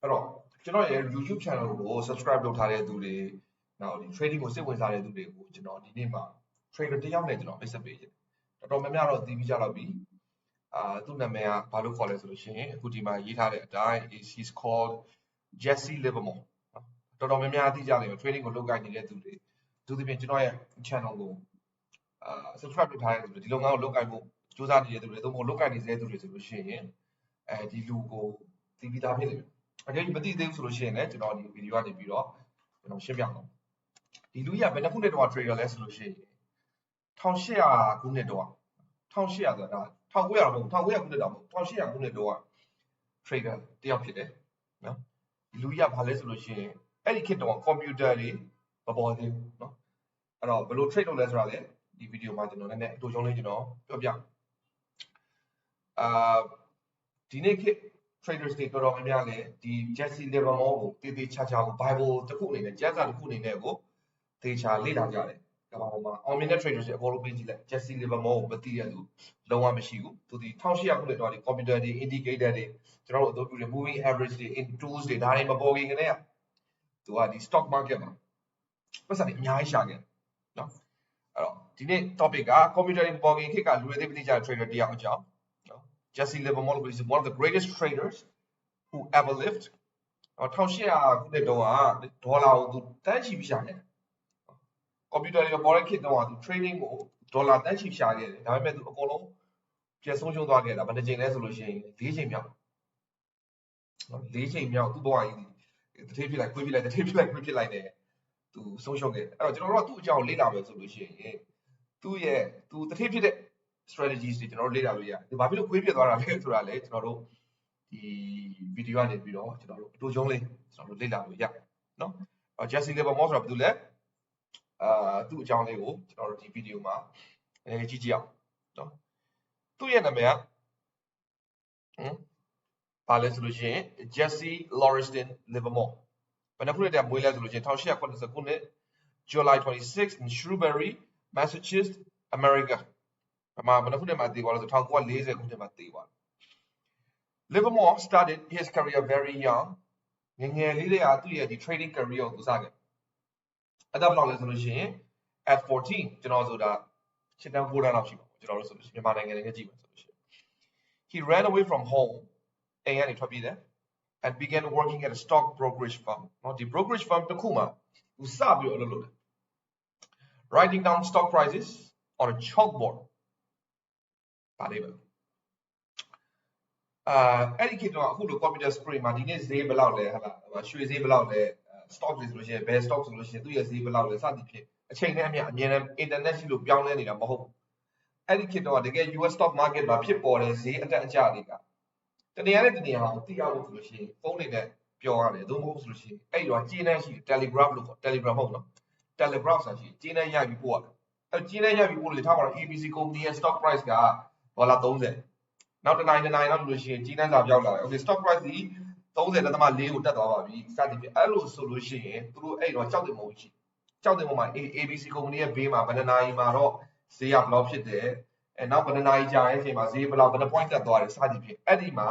အဲ့တော့ကျွန်တော်ရဲ့ YouTube channel ကို subscribe လုပ်ထားတဲ့သူတွေနောက်ဒီ trading ကိုစိတ်ဝင်စားတဲ့သူတွေကိုကျွန်တော်ဒီနေ့မှာ trader တစ်ယောက်နဲ့ကျွန်တော်မိတ်ဆက်ပေးခြင်းတော်တော်များများတော့သိပြီးကြတော့ပြီသူ့နာမည်ကဘာလို့ခေါ်လဲဆိုလို့ရှိရင်အခုဒီမှာရေးထားတဲ့အတိုင်း he's called Jesse Livermore တော်တော်များများသိကြတယ် trading ကိုလုပ်ကိုင်နေတဲ့သူတွေသူသဖြင့်ကျွန်တော်ရဲ့ channel ကိုsubscribe လုပ်ထားတဲ့သူတွေဒီလိုငါ့ကိုလုပ်ကိုင်ဖို့စူးစမ်းနေတဲ့သူတွေသို့မဟုတ်လုပ်ကိုင်နေတဲ့သူတွေဆိုလို့ရှိရင်ဒီလူကိုသိပြီးသားဖြစ်လိမ့်မယ်အကယ်၍မသိသေးဘူးဆိုလို့ရှိရင်လည်းကျွန်တော်ဒီဗီဒီယိုကနေပြီးတော့ကျွန်တော်ရှင်းပြအောင်ဒီလူကြီးကဘယ်နှစ်ခုနှစ်တော့ trader လဲဆိုလို့ရှိရင်1800ခုနှစ်တော့1800ဆိုတာ1900မဟုတ်1900ခုနှစ်တော့မဟုတ်1800ခုနှစ်တော့ trader တယောက်ဖြစ်တယ်နော်ဒီလူကြီးကဘာလဲဆိုလို့ရှိရင်အဲ့ဒီခေတ်တော့ computer တွေမပေါ်သေးဘူးနော်အဲ့တော့ဘယ်လို trade လုပ်လဲဆိုတာလေဒီဗီဒီယိုမှာကျွန်တော်နည်းနည်းအတူချုံလေးကျွန်တော်ပြောပြဒီနေ့ခေတ် traders တွေတော်တော်များများလည်းဒီ Jesse Livermore ကိုတည်တည်ချာချာကို Bible တစ်ခုအနေနဲ့ကျမ်းစာတစ်ခုအနေနဲ့ကိုသေချာလေ့လာကြတယ်ကမ္ဘာပေါ်မှာအောင်မြင်တဲ့ traders တွေအကုန်လုံးပေးကြည့်လိုက် Jesse Livermore ကိုမသိရသူလုံးဝမရှိဘူးသူဒီ1800ခုနှစ်တော့ဒီ computer တွေ indicator တွေကျွန်တော်တို့အသုံးပြုတဲ့ moving average တွေ in tools တွေဒါတွေမပေါ်ခင်ကတည်းကသူကဒီ stock market မှာပတ်စံတွေအများကြီးရှာခဲ့နော်အဲ့တော့ဒီနေ့ topic က computer တွေပေါ်ခင်ခေတ်ကလူတွေသိမသိကြတဲ့ trader တယောက်အကြောင်းနော် Jesse Livermore is one of the greatest traders who ever lived 1800ခုနှစ်တုန်းကဒေါ်လာကိုသူတန်းချီပြီးရှာခဲ့တယ်ကွန်ပျူတာတွေပေါ်တဲ့ခေတ်တုန်းကသူ trading ကိုဒေါ်လာတန်းချီရှာခဲ့တယ်ဒါပေမဲ့သူအကုန်လုံးပြတ်ဆုံးရှုံးသွားခဲ့တာဘယ်နှချိန်လဲဆိုလို့ရှိရင်၄ချိန်မြောက်နော်၄ချိန်မြောက်သူ့ဘဝကြီးတစ်ထည့်ဖြစ်လိုက်ခွေးဖြစ်လိုက်တစ်ထည့်ဖြစ်လိုက်ခွေးဖြစ်လိုက်နေသူဆုံးရှုံးခဲ့တယ်အဲ့တော့ကျွန်တော်တို့ကသူ့အကြောင်းလေ့လာမယ်ဆိုလို့ရှိရင်သူ့ရဲ့သူတစ်ထည့်ဖြစ်တဲ့ strategies တွေကျွန်တော်တို့လေ့လာလို့ရတယ်ဘာဖြစ်လို့ခွေးဖြစ်သွားတာလဲဆိုတာလေကျွန်တော်တို့ဒီဗီဒီယိုကနေပြီးတော့ကျွန်တော်တို့အတူချုံးလေးကျွန်တော်တို့လေ့လာလို့ရတယ်နော် Jesse Livermore ဆိုတာဘာလို့လဲသူ့အကြောင်းလေးကိုကျွန်တော်တို့ဒီဗီဒီယိုမှာကြည့်ကြည့်အောင်နော်သူ့ရဲ့နာမည်ကဘာလဲဆိုလို့ရှိရင် Jesse Lauriston Livermore ဘယ်နှစ်ခုနှစ်တည်းမွေးလဲဆိုလို့ရှိရင်1880ခုနှစ် July 26 in Shrewsbury Massachusetts America ဘယ်နှစ်ခုနှစ်မှာတည်သွားလဲဆို1940ခုနှစ်မှာတည်သွားတယ်Livermore started his career very young ငယ်ငယ်လေးတည်းကသူ့ရဲ့ဒီ trading career ကိုစခဲ့အဲ့ဒါဘယ်လောက်လဲဆိုလို့ရှိရင် at 14ကျွန်တော်ဆိုတာ7တန်း9တန်းလောက်ရှိပါဘူးကျွန်တော်တို့ဆိုလို့ရှိရင်မြန်မာနိုင်ငံနဲ့ကြည့်ပါဆိုလို့ရှိရင် he ran away from home အိမ်ကနေထွက်ပြေးတယ် and began working at a stock brokerage firm เนาะဒီ brokerage firm တစ်ခုမှာသူစပြီးတော့အလုပ်လုပ်တယ် writing down stock prices on a chalkboard ဒါလေးပဲအဲ့ဒီခေတ်တော့အခုလို computer screen မှာဒီနေ့ဈေးဘယ်လောက်လဲဟာလားရွှေဈေးဘယ်လောက်လဲ stock တွေဆိုလို့ရှိရင်ဘယ် stock ဆိုလို့ရှိရင်သူ့ရဲ့ဈေးဘယ်လောက်လဲစသည်ဖြင့်အချိန်နဲ့အမျှအမြဲတမ်း internet ရှိလို့ပြောင်းလဲနေတာမဟုတ်ဘူးအဲ့ဒီခေတ်တော့တကယ် US stock market မှာဖြစ်ပေါ်တဲ့ဈေးအတက်အကျတွေကတနေရာနဲ့တနေရာကိုသိရဖို့ဆိုလို့ရှိရင်ဖုန်းတွေနဲ့ပြောရတယ်သို့မဟုတ်ဆိုလို့ရှိရင်အဲ့ဒီတော့ကြေးနှမ်းရှိ Telegraph လို့ခေါ် Telegram ဟုတ်နော် Telegraph ဆိုတာရှိကြေးနှမ်းရပြီးပို့ရတယ်အဲ့ကြေးနှမ်းရပြီးပို့လို့ထားပါတော့ ABC company ရဲ့ stock price ကဒေါ်လာ30နောက်တစ်နိုင်နောက်လို့ရှိရင်ကြေးနှမ်းစာပြောက်လာတယ် okay stock price ဒီ30.4ကိုတက်သွားပါပြီစသည်ဖြင့်အဲ့လိုဆိုလို့ရှိရင်သူတို့အဲ့တော့ကြောက်တယ်မဟုတ်ရှိကြောက်တယ်မဟုတ်မှာ ABC company ရဲ့ဘေးမှာဘယ်နှနိုင်မှာတော့ဈေးကဘယ်လောက်ဖြစ်တယ်အဲနောက်ဘယ်နှနိုင်ကြာတဲ့အချိန်မှာဈေးဘယ်လောက်ဘယ်နှ point တက်သွားတယ်စသည်ဖြင့်အဲ့ဒီမှာ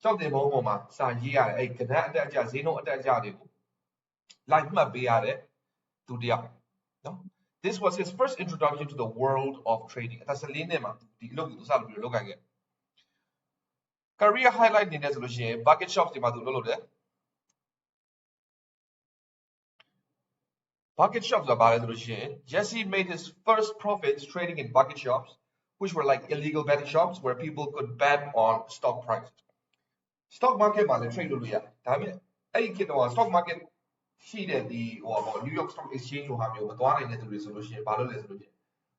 ကြောက်တယ်မဟုတ်ပေါ်မှာစာရေးရတယ်အဲ့ကဏ္ဍအတက်အကျဈေးနှုန်းအတက်အကျတွေကို like မှတ်ပေးရတယ်သူတယောက်နော် This was his first introduction to the world of trading ဒါ14နှစ်မှာဒီအလုပ်ကိုသူစပြီးလုပ်ကိုင်ခဲ့career highlight နေတယ်ဆိုလို့ရှိရင် bucket shops တွေမှာသူလုပ်တယ် bucket shops ဆိုတာဘာလဲဆိုလို့ရှိရင် Jesse made his first profits trading in bucket shops which were like illegal betting shops where people could bet on stock prices stock market မှာလည်း trade လုပ်လို့ရတယ်ဒါပေမဲ့အဲ့ဒီခေတ်တော့ stock market ရှိတဲ့ဒီNew York Stock Exchange လိုဟာမျိုးမသွားနိုင်တဲ့သူတွေဆိုလို့ရှိရင်ဘာလုပ်လဲဆိုလို့ရှိရင်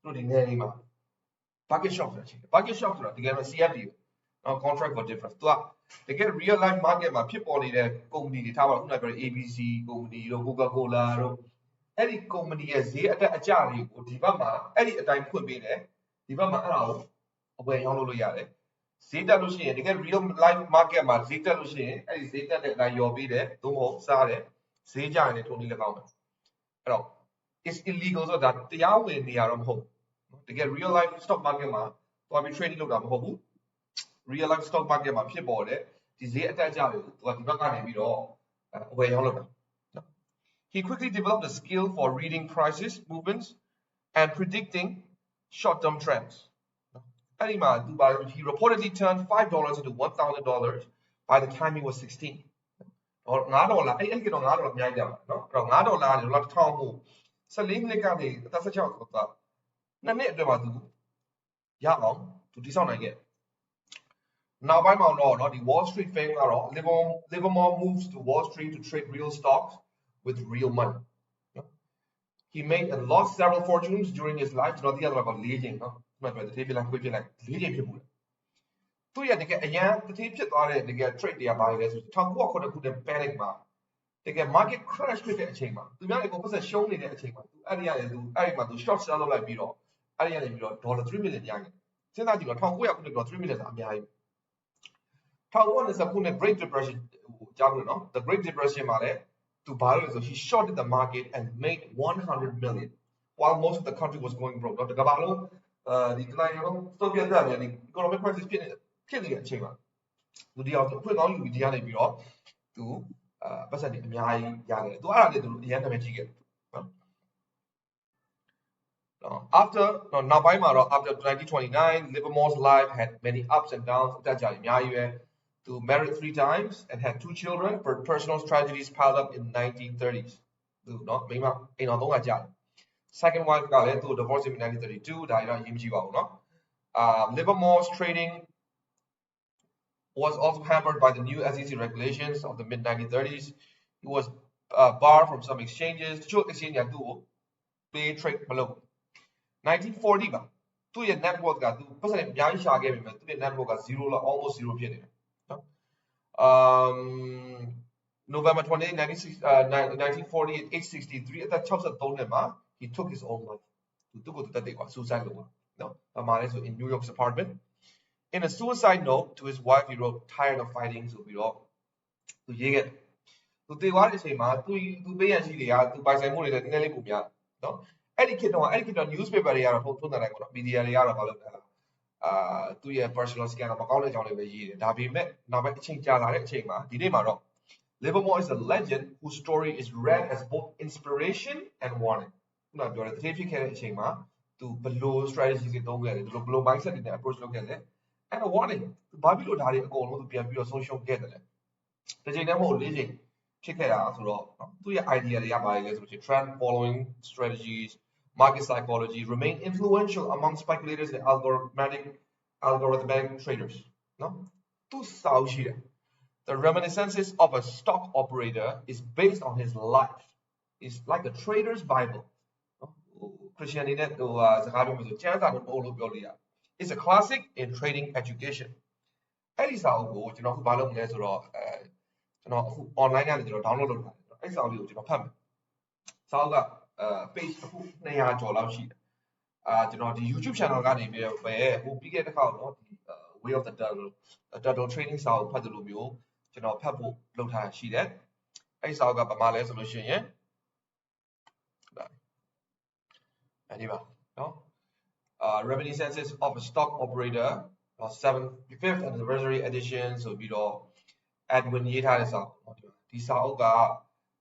သူတို့ဒီနေရာလေးမှာ bucket shop ဆိုတာရှိတယ် bucket shop ဆိုတာတကယ်တော့ CFD contract for difference သူကတကယ် real life market မှာဖြစ်ပေါ်နေတဲ့ company တွေထားပါတော့ခုနကပြောတဲ့ ABC company တို့ Coca-Cola တို့အဲ့ဒီ company ရဲ့ဈေးအတက်အကျတွေကိုဒီဘက်မှာအဲ့ဒီအတိုင်းဖွင့်ပေးတယ်ဒီဘက်မှာအဲ့ဒါကိုအဝယ်ရောင်းလုပ်လို့ရတယ်ဈေးတက်လို့ရှိရင်တကယ် real life market မှာဈေးတက်လို့ရှိရင်အဲ့ဒီဈေးတက်တဲ့အတိုင်းရော်ပေးတယ်သို့မဟုတ်စားတယ်ဈေးကျရင်လည်းထုံနည်းလည်းကောင်းတယ်အဲ့တော့ is illegal ဆိုတာတရားဝင်နေရတော့မဟုတ်ဘူးတကယ် real life stock market မှာသွားပြီး trading လုပ်တာမဟုတ်ဘူးreal life stock market မှာဖြစ်ပေါ်တဲ့ ဒီဈေးအတက်အကျတွေကိုသူကဒီဘက်ကနေပြီးတော့အဝယ်ရောင်းလုပ်တာနော် He quickly developed a skill for reading prices movements and predicting short-term trends အဲ့ဒီမှာသူပါ he reportedly turned $5 into $1,000 by the time he was 16$5အဲ့ကတော့$5အများကြီးတယ်နော်အဲ့တော့$5ကနေဒေါ်လာ1000ကို14နှစ်ကနေအသက်16ဆိုတာနှစ်နှစ်အတွင်းမှာသူရအောင်သူတိစောက်နိုင်ခဲ့နောက်ပိုင်းမှာတော့ဒီ Wall Street fame ကတော့ Livermore moves to Wall Street to trade real stocks with real money he made and lost several fortunes during his life ကျွန်တော်သိရတော့4ချိန်နော်မှတ်တယ်တစ်ပြည့်လိုက်ခွေးပြလိုက်4ချိန်ဖြစ်မှုသူရတကယ်အရန်တစ်သေးဖြစ်သွားတဲ့တကယ် trade တွေကဘာလဲဆို1909ခုနှစ် panic မှာတကယ် market crash ဖြစ်တဲ့အချိန်မှာသူများတွေကိုပတ်သက်ရှုံးနေတဲ့အချိန်မှာသူအဲ့ဒီမှာသူ short sell လုပ်လိုက်ပြီးတော့အဲ့ဒီကနေပြီးတော့$3 million ရခဲ့စဉ်းစားကြည့်တော့1900ခုနှစ်တော့$3 million အများကြီး1920ခုနှစ် Great Depression ကြားဘူးနော် The Great Depression မှာလည်းသူဘာလို့လဲဆို he shorted the market and made $100 million while most of the country was going broke တော့တကဘာလုံးဒီတိုင်းရော Soviet ကလည်းဒီ economic crisis ဖြစ်နေတဲ့အချိန်မှာသူဒီအောင်အခွင့်ကောင်းယူပြီးဒီကနေပြီးတော့သူပတ်စံတွေအများကြီးရခဲ့တယ်သူအဲ့ဒါလေးသူအရင်နာမည်ကြီးခဲ့တယ်after နောက်ပိုင်းမှာတော့ after 1929 Livermore's life had many ups and downs အတက်အကျအများကြီးပဲသူ married 3 times and had 2 children but personal tragedies piled up in the 1930s သူနော်မိန်းမအိမ်တော်3ခါကြာတယ် second wife ကလည်းသူ divorced in 1932 ဒါတော့အရေးမကြီးပါဘူးနော်Livermore's trading was also hampered by the new SEC regulations of the mid-1930s. He was barred from some exchanges. တချို့ exchange ကသူ့ကို pay trade မလုပ် 1940 မှာသူ့ရဲ့ network ကသူပတ်စံအများကြီးရှာခဲ့ပေမဲ့သူ့ရဲ့ network က0လောက် almost 0ဖြစ်နေတယ်နော်November 28, 1940 at age 63 အသက်63နှစ်မှာ he took his own life သူကိုတက်တယ်ကွာ suicide လုပ်တာနော်အမှားလဲဆို in New York's apartment In a suicide note to his wife, he wrote, "Tired of fighting." ဆိုပြီးတော့သူရေးခဲ့တယ်သူတေသွားတဲ့အချိန်မှာသူပေးရန်ရှိတွေကသူပိုင်ဆိုင်မှုတွေလည်းနည်းနည်းလေးပုံများနော်အဲ့ဒီခေတ်တော့ newspaper တွေကတော့ထုံးတယ်ပေါ့နော် media တွေကတော့ဘာလုပ်လဲသူရဲ့ personal scandal မကောင်းတဲ့အကြောင်းတွေပဲရေးတယ်ဒါပေမဲ့နောက်ပိုင်းအချိန်ကြာလာတဲ့အချိန်မှာဒီနေ့မှာတော့ Livermore is a legend whose story is read as both inspiration and warning ခုနပြောတဲ့တတိဖြစ်ခဲ့တဲ့အချိန်မှာသူဘယ်လို strategy တွေသုံးခဲ့တယ်ဘယ်လို mindset တွေနဲ့ approach လုပ်ခဲ့လဲand a warning ဘာဖြစ်လို့ဒါတွေအကုန်လုံးသူပြန်ပြီးတော့ဆုံးရှုံးခဲ့တယ်လဲတစ်ချိန်တည်းမဟုတ်၄ချိန်ဖြစ်ခဲ့တာဆိုတော့သူ့ရဲ့ idea တွေကဘာလဲဆိုတော့ trend following strategies market psychology remain influential among speculators and algorithmic traders နော်သူစောက်ရှိတယ် The reminiscences of a stock operator is based on his life it's like a trader's bible နော်Christianity နဲ့ဟိုစကားပြောမယ်ဆိုကျမ်းစာလို့လို့ပြောလို့ရIt's a classic in trading education. အဲ့ဒီစာအုပ်ကိုကျွန်တော်အခုဘာလုပ်မလဲဆိုတော့ကျွန်တော်အခု online ကနေကျွန်တော် download လုပ်ထားတယ်အဲ့စာအုပ်လေးကိုကျွန်တော်ဖတ်မယ်စာအုပ်ကpage အခု200ကျော်လောက်ရှိတယ်ကျွန်တော်ဒီ YouTube channel ကနေပြီးတော့ပဲဟိုပြီးခဲ့တဲ့တစ်ခါတော့ဒီ Way of the Turtle Trading စာအုပ်ဖတ်တယ်လို့မျိုးကျွန်တော်ဖတ်ဖို့လုပ်ထားရှိတယ်အဲ့စာအုပ်ကဘာမှလဲဆိုလို့ရှိရင်အဲ့ဒီပါနော်Reminiscences of a stock operator 75th anniversary edition ဆိုပြီးတော့ Edwin ရေးထားတဲ့စာအုပ်ဒီစာအုပ်က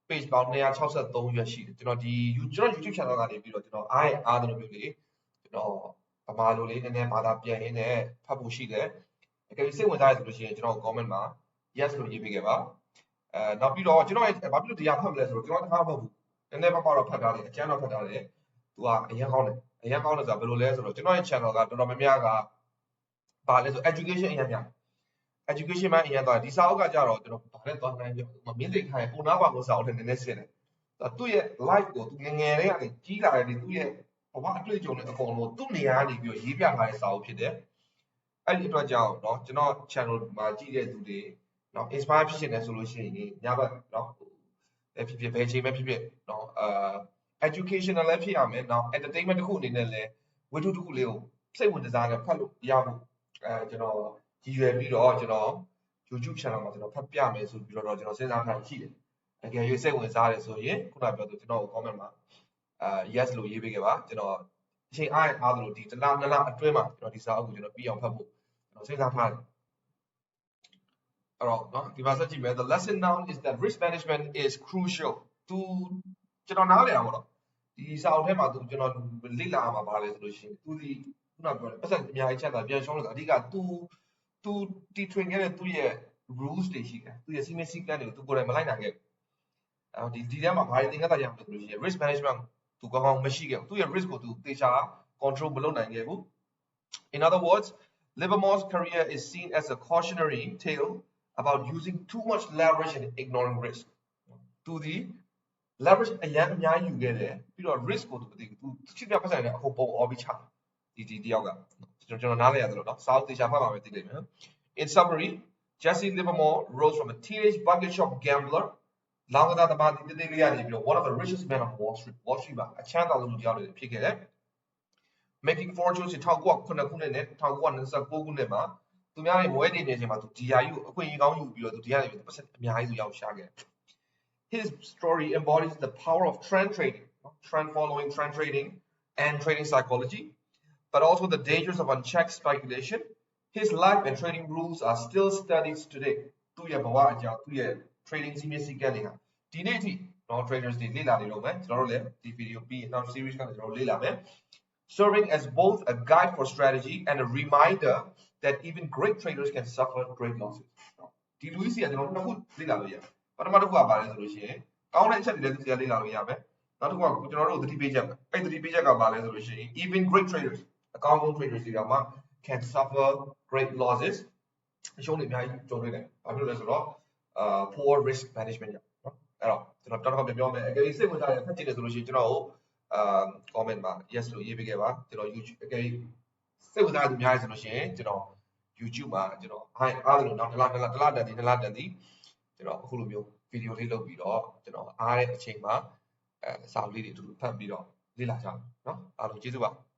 page ပေါင်း263ရွက်ရှိတယ်ကျွန်တော်ဒီ YouTube channel ကနေပြီးတော့ကျွန်တော်အားတယ်လို့ပြောလေကျွန်တော်ဗမာလိုလေးနည်းနည်းဘာသာပြန်ရင်းနဲ့ဖတ်ဖို့ရှိတယ်အကယ်၍စိတ်ဝင်စားရဆိုလို့ရှိရင်ကျွန်တော် comment မှာ yes လို့ရေးပေးခဲ့ပါနောက်ပြီးတော့ကျွန်တော်ဘာဖြစ်လို့တရားဖတ်မလဲဆိုတော့ကျွန်တော်တစ်ခါမှမဟုတ်ဘူးနည်းနည်းပါးပါးတော့ဖတ်ထားတယ်အကျဉ်းတော့ဖတ်ထားတယ်သူကအရင်ကောင်းတယ်အရင်ကောင်းတယ်ဆိုတာဘယ်လိုလဲဆိုတော့ကျွန်တော်ရဲ့ channel ကတော်တော်များများကဘာလဲဆို education အရင်များ education မှာအရင်တော့ဒီစာအုပ်ကကြတော့ကျွန်တော်ဘာလဲသွားနိုင်ပြောမင်းသိခိုင်ပုံနာပါကိုစာအုပ်နဲ့နည်းနည်းဆင်းတယ်သူ့ရဲ့ life ကိုသူငငယ်လေးကနေကြီးလာတယ်သူ့ရဲ့ဘဝအတွေ့အကြုံတွေအကုန်လုံးသူ့နေရာကနေပြီးရေးပြထားတဲ့စာအုပ်ဖြစ်တယ်အဲ့ဒီအတွက်ကြောင့်เนาะကျွန်တော် channel မှာကြည့်တဲ့သူတွေเนาะ inspire ဖြစ်နေတယ်ဆိုလို့ရှိရင်ညဘက်เนาะဖြစ်ဘယ်ချိန်ပဲဖြစ်เนาะeducational လည်းဖြစ်ရမယ်เนาะ entertainment တစ်ခုအနေနဲ့လည်းဝတ္ထုတစ်ခုလေးကိုစိတ်ဝင်စားနဲ့ဖတ်လို့ရဖို့ကျွန်တော်ရည်ရွယ်ပြီးတော့ကျွန်တော် YouTube channel မှာကျွန်တော်ဖတ်ပြမယ်ဆိုပြီးတော့ကျွန်တော်စဉ်းစားထားရှိတယ်အကယ်၍စိတ်ဝင်စားတယ်ဆိုရင်ခုနပြောသူကျွန်တော်ကို comment မှာyes လို့ရေးပေးခဲ့ပါကျွန်တော်အချိန်အားသလိုဒီတစ်လနှစ်လအတွင်းမှာကျွန်တော်ဒီစာအုပ်ကိုကျွန်တော်ပြီးအောင်ဖတ်ဖို့ကျွန်တော်စဉ်းစားထားတယ် The lesson now is that risk management is crucial to ကျွန်တော်နားလည်အောင်ပေါ့နော်ဒီစာအုပ်ထဲမှာသူကျွန်တော်လေ့လာမှာပါလဲဆိုလို့ရှိရင်သူဒီခုနပြောတယ်ပတ်စံအများကြီးချက်တာပြန်ရှုံးလို့အဓိကသူတီထွင်ခဲ့တဲ့သူ့ရဲ့ rules တွေရှိတယ်သူရဲ့ စီမံစည်းကမ်းတွေကိုသူကိုယ်တိုင်မလိုက်နိုင်ခဲ့ဘူးဒီထဲမှာဘာတွေသင်ခန်းစာရအောင်လို့ဆိုလို့ရှိရင် risk management သူကောင်းကောင်းမရှိခဲ့ဘူးသူရဲ့ risk ကိုသူသေချာ control မလုပ်နိုင်ခဲ့ဘူး In other words Livermore's career is seen as a cautionary tale about using too much leverage and ignoring risk သူဒီ leverage အများကြီးယူခဲ့တယ်ပြီးတော့ risk ကိုသူမသိဘူးသူချစ်ပြပတ်စံနဲ့အခုပုံအော်ပြီးချဒီတယောက်ကကျွန်တော်နားလည်ရတယ်လို့နော်စာအုပ်သေချာဖတ်ပါမယ်သိလိမ့်မယ် In summary Jesse Livermore rose from a teenage bucket shop gambler လောင်းကစားသမားဒီသေးလေးရနေပြီးတော့ one of the richest men of Wall Street မှာအချမ်းသာဆုံးလူတစ်ယောက်ဖြစ်ခဲ့တယ် Making fortunes 1909ခုနှစ်နဲ့1929ခုနှစ်မှာသူများတွေမွေးနေတဲ့အချိန်မှာသူဒီယာကြီးကိုအခွင့်အရေးကောင်းယူပြီးတော့သူဒီယာကြီးကိုပတ်စံအများကြီးသူရောက်ရှာခဲ့တယ် His story embodies the power of trend trading, trend following, trend trading, and trading psychology, but also the dangers of unchecked speculation. His life and trading rules are still studied today. သူ့ရဲ့ဘဝအကြောင်းသူ့ရဲ့ trading စီမံစည်းကမ်းတွေကဒီနေ့အထိနော် traders တွေလေ့လာနေလို့ပဲကျွန်တော်တို့လည်းဒီ video ပြီးနောက် series ကနေကျွန်တော်တို့လေ့လာမယ် Serving as both a guide for strategy and a reminder that even great traders can suffer great losses. ဒီလူကြီးကကျွန်တော်တို့နှစ်ခုလေ့လာလို့ရတယ်ပထမတစ်ခုကဘာလဲဆိုလို့ရှိရင်ကောင်းတဲ့အချက်တွေလည်းသူစီကလေ့လာလို့ရမယ်နောက်တစ်ခုကကျွန်တော်တို့သတိပေးချက်ကအဲ့သတိပေးချက်ကဘာလဲဆိုလို့ရှိရင် even great traders အကောင်းဆုံး traders တွေကမှ can suffer great losses အရှုံးတွေအများကြီးကြုံတွေ့တယ်ဘာဖြစ်လို့လဲဆိုတော့poor risk management ကြောင့်နော်အဲ့တော့ကျွန်တော်ပြန်ပြောမယ်အကယ်၍စိတ်ဝင်စားရဖတ်ကြည့်တယ်ဆိုလို့ရှိရင်ကျွန်တော်တို့comment မှာ yes လို့ရေးပေးခဲ့ပါကျွန်တော် YouTube အကယ်၍စိတ်ဝင်စားသူများရဆိုလို့ရှိရင်ကျွန်တော် YouTube မှာကျွန်တော်အားလုံးနောက်တစ်လတန်သည်ကျွန်တော်အခုလိုမျိုး video လေးလုပ်ပြီးတော့ကျွန်တော်အားတဲ့အချိန်မှာစာအုပ်လေးတွေအတူတူဖတ်ပြီးတော့လေ့လာကြအောင်เนาะအားလုံးကျေးဇူးပါ